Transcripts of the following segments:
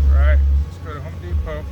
Alright, let's go to Home Depot.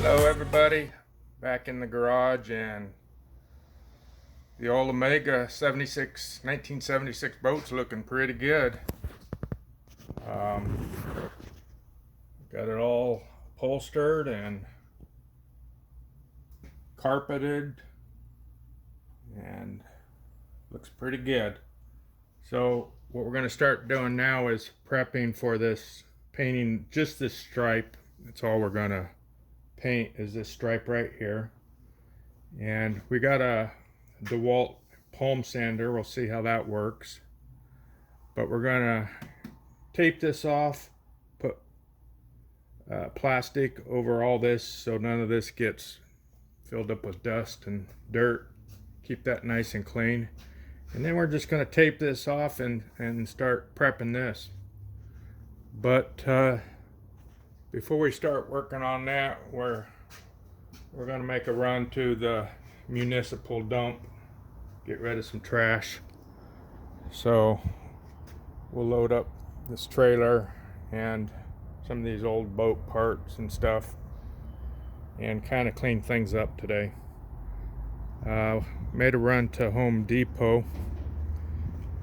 Hello everybody, back in the garage, and the old Omega 1976 boat's looking pretty good. Got it all upholstered and carpeted and looks pretty good. So what we're going to start doing now is prepping for this, painting just this stripe. That's all we're going to paint, is this stripe right here. And we got a DeWalt palm sander. We'll see how that works, but we're gonna tape this off, put plastic over all this so none of this gets filled up with dust and dirt. Keep that nice and clean, and then we're just going to tape this off and start prepping this. But before we start working on that, we're going to make a run to the municipal dump, get rid of some trash. So we'll load up this trailer and some of these old boat parts and stuff and kind of clean things up today. Made a run to Home Depot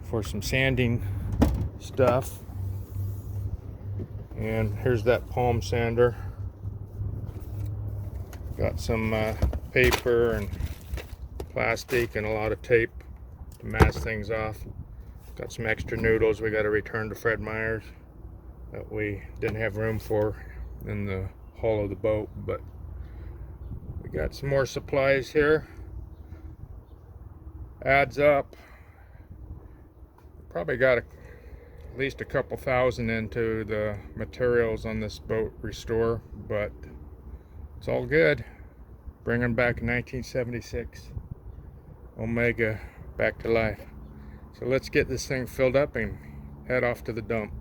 for some sanding stuff, and here's that palm sander. Got some paper and plastic and a lot of tape to mask things off. Got some extra noodles we got to return to Fred Meyer's that we didn't have room for in the hull of the boat, but we got some more supplies here. Adds up, probably got at least a couple thousand into the materials on this boat restore, but it's all good. Bringing back 1976 Omega back to life. So let's get this thing filled up and head off to the dump.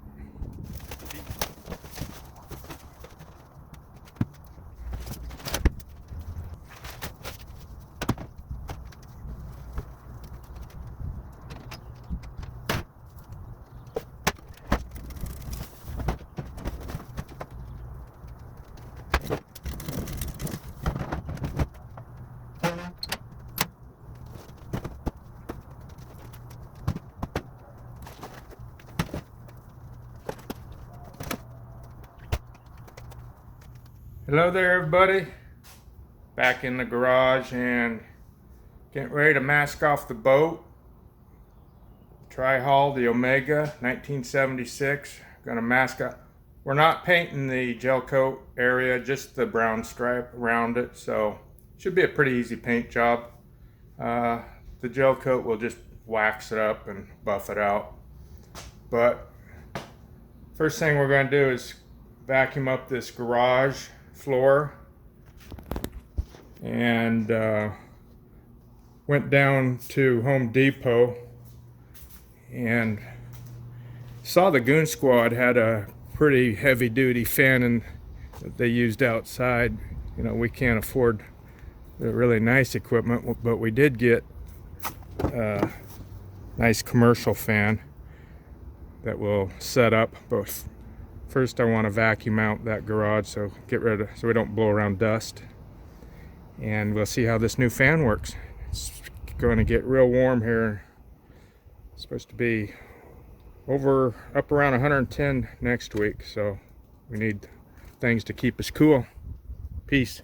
Hello there, everybody. Back in the garage and getting ready to mask off the boat. Tri-hull, the Omega, 1976. Gonna mask up. We're not painting the gel coat area, just the brown stripe around it, so should be a pretty easy paint job. The gel coat will just wax it up and buff it out. But first thing we're gonna do is vacuum up this garage floor, and went down to Home Depot and saw the Goon Squad had a pretty heavy duty fan that they used outside. You know, we can't afford the really nice equipment, but we did get a nice commercial fan that will set up. But first I want to vacuum out that garage, so we don't blow around dust, and we'll see how this new fan works. It's going to get real warm here. It's supposed to be up around 110 next week, so we need things to keep us cool. Peace.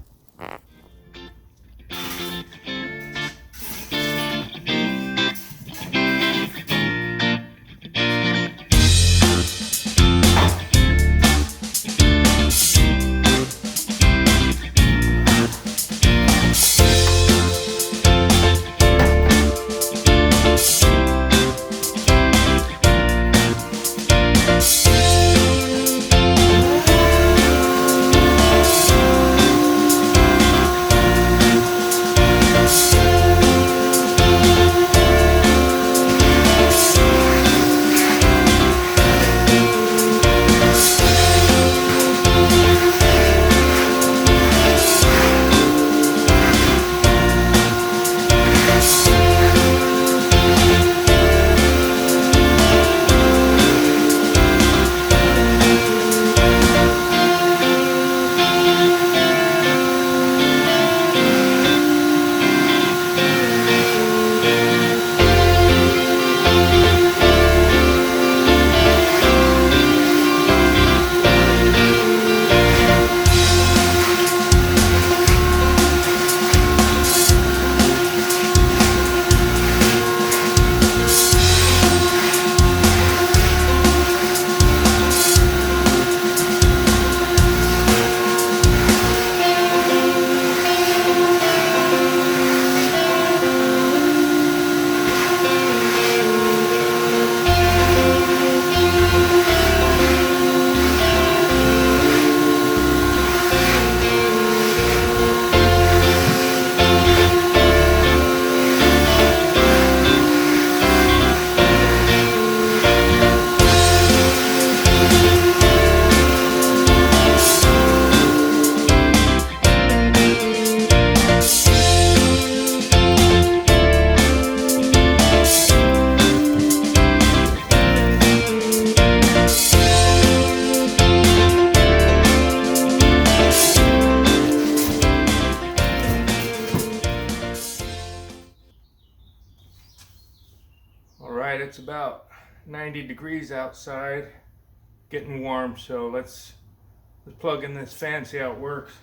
Alright, it's about 90 degrees outside, getting warm, so let's plug in this fan, see how it works.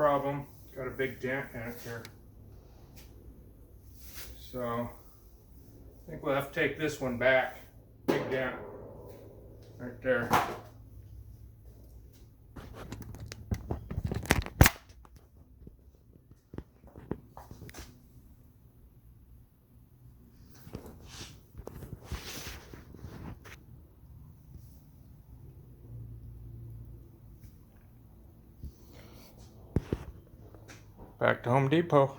problem. Got a big dent in it here. So I think we'll have to take this one back. Big dent right there. Back to Home Depot.